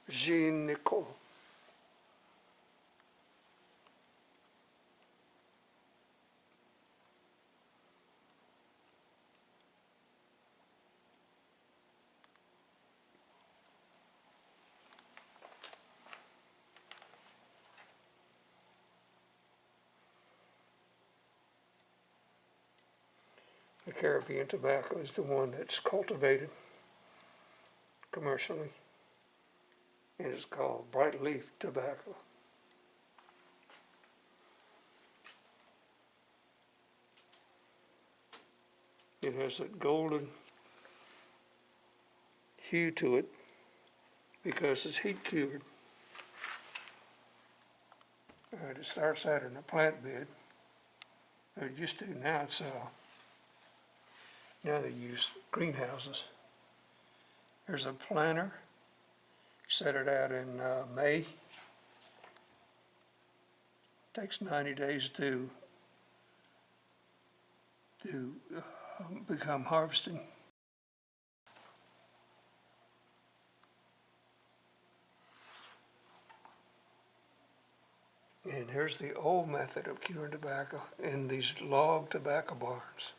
Nickel. The Caribbean tobacco is the one that's cultivated commercially, and it's called bright leaf tobacco. It has that golden hue to it because it's heat cured. It starts out in a plant bed. It used to. Now now they use greenhouses. There's a planter. Set it out in May. Takes 90 days to become harvested. And here's the old method of curing tobacco in these log tobacco barns.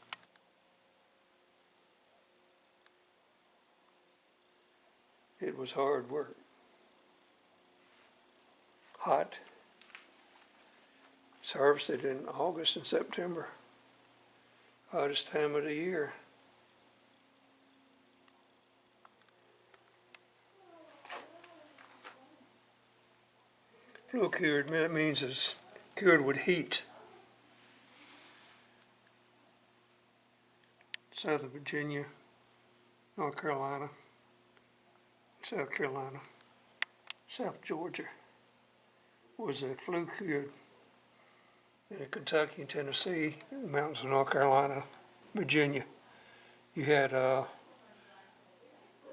It was hard work. Hot. It's harvested in August and September. Hottest time of the year. Flow cured, it means it's cured with heat. Southern Virginia, North Carolina, South Carolina, South Georgia was a flue cured. In Kentucky and Tennessee, the mountains of North Carolina, Virginia, you had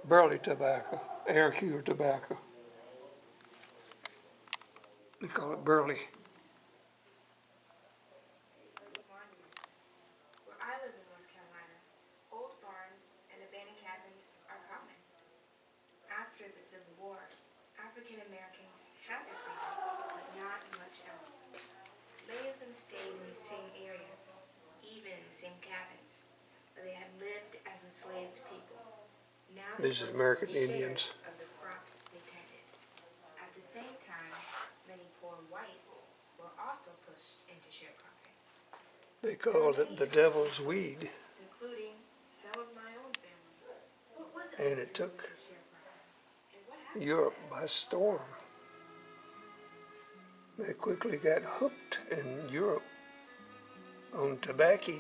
burley tobacco, air cured tobacco. They call it burley. Where I live in North Carolina, old barns and abandoned cabins are common. After the Civil War, African Americans had their freedom, but not much else. Many of them stayed in the same areas, even the same cabins, where they had lived as enslaved people. Now This is American Indians. of the crops they tended. At the same time, many poor whites were also pushed into sharecropping. They called it the devil's weed. Including some of my own family. What was And it took and what happened? Europe by storm. They quickly got hooked in Europe on tobacco.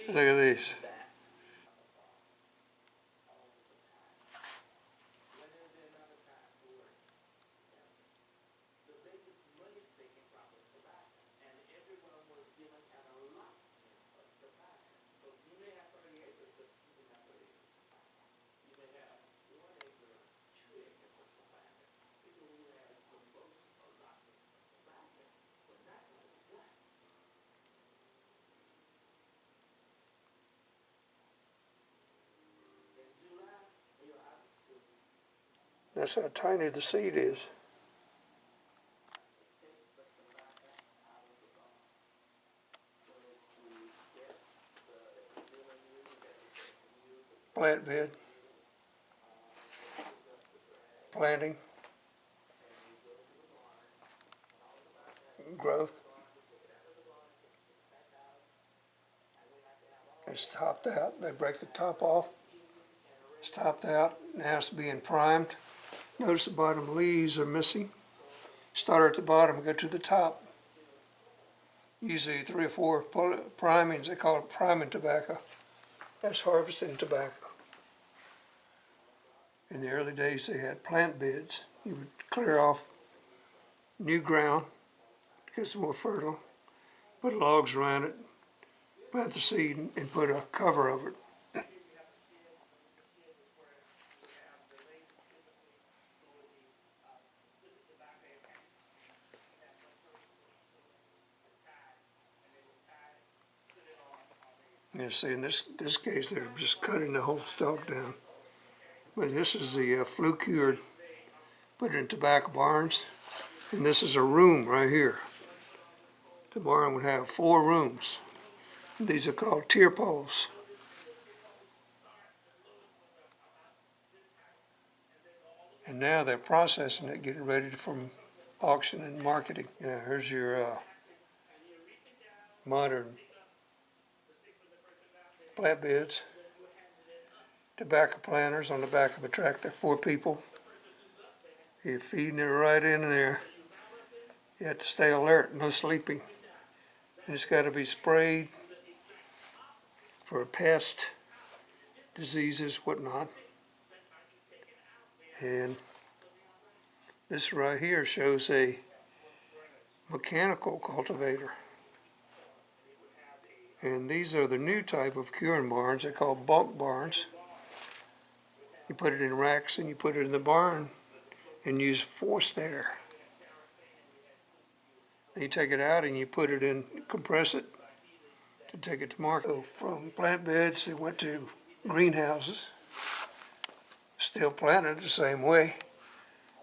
Look at these. That's how tiny the seed is. Plant bed, planting, growth. It's topped out. They break the top off. It's topped out. Now it's being primed. Notice the bottom leaves are missing. Start at the bottom and go to the top. Usually 3 or 4 primings. They call it priming tobacco. That's harvesting tobacco. In the early days, they had plant beds. You would clear off new ground to get some more fertile, put logs around it, plant the seed, and put a cover over it. You see, in this case, they're just cutting the whole stalk down. But this is the flue cured, put it in tobacco barns. And this is a room right here. The barn would have 4 rooms. These are called tier poles. And now they're processing it, getting ready for auction and marketing. Yeah, here's your modern flatbeds, tobacco planters on the back of a tractor, 4 people. You're feeding it right in there. You have to stay alert, no sleeping. And it's got to be sprayed for pest, diseases, whatnot. And this right here shows a mechanical cultivator. And these are the new type of curing barns. They're called bulk barns. You put it in racks and you put it in the barn and use forced air. Then you take it out and you put it in, compress it to take it to market. So from plant beds, they went to greenhouses, still planted the same way.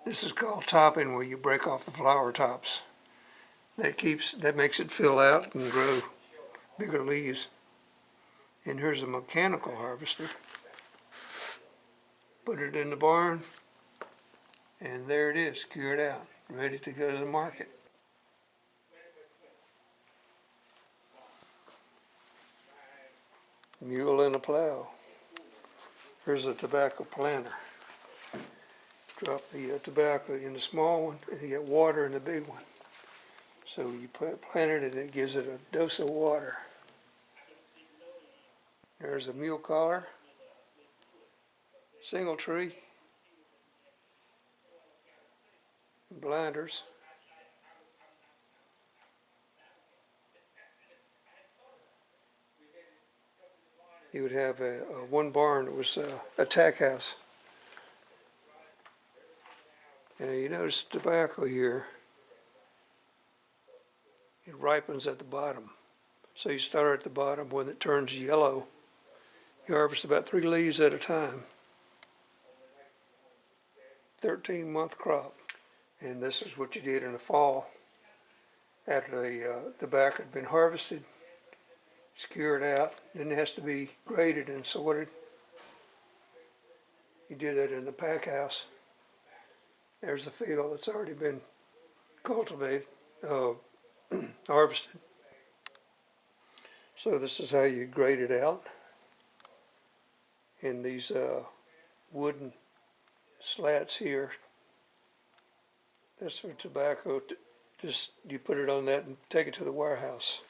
This is called topping, where you break off the flower tops. That makes it fill out and grow bigger leaves. And here's a mechanical harvester. Put it in the barn, and there it is, cured out, ready to go to the market. Mule and a plow. Here's a tobacco planter. Drop the tobacco in the small one, and you get water in the big one. So you plant it, and it gives it a dose of water. There's a mule collar, single tree, blinders. You would have one barn that was a tack house. Now you notice tobacco here, it ripens at the bottom. So you start at the bottom. When it turns yellow, you harvest about 3 leaves at a time. 13-month crop. And this is what you did in the fall. After the tobacco had been harvested, it's cured out, then it has to be graded and sorted. You did that in the pack house. There's the field that's already been cultivated, harvested. So this is how you grade it out. In these wooden slats here, that's for tobacco. Just you put it on that and take it to the warehouse.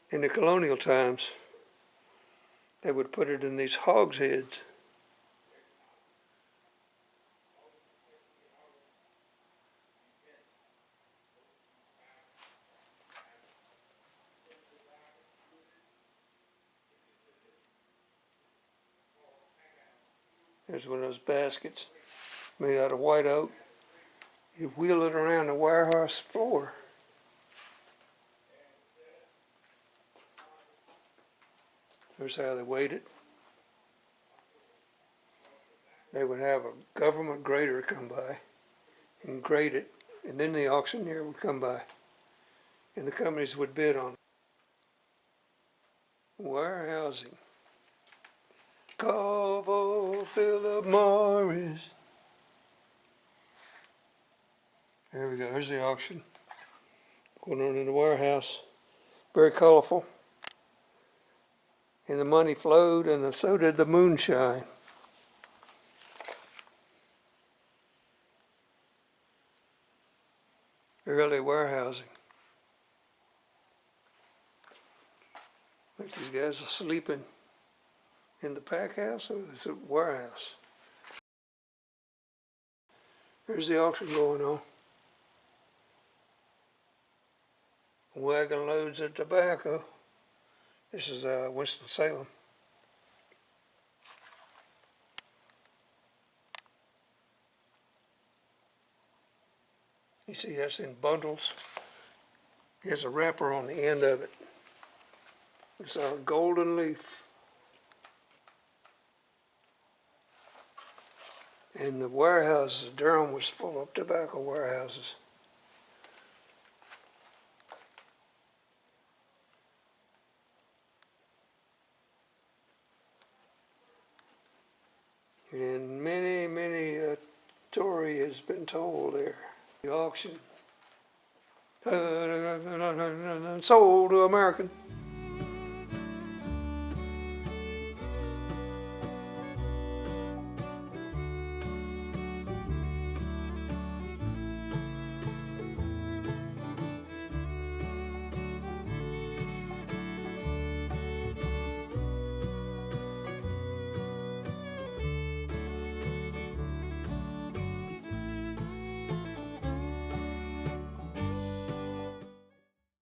In the colonial times, they would put it in these hogsheads. There's one of those baskets made out of white oak. You wheel it around the warehouse floor. Here's how they weighed it. They would have a government grader come by and grade it, and then the auctioneer would come by, and the companies would bid on it. Warehousing. Carvo Philip Morris. There we go. Here's the auction going on in the warehouse. Very colorful. And the money flowed, and so did the moonshine. Early warehousing. Like these guys are sleeping in the pack house or it's a warehouse. There's the auction going on. Wagon loads of tobacco. This is Winston-Salem. You see that's in bundles. He has a wrapper on the end of it. It's our golden leaf. And the warehouses, Durham was full of tobacco warehouses. And many a story has been told there. The auction sold to American.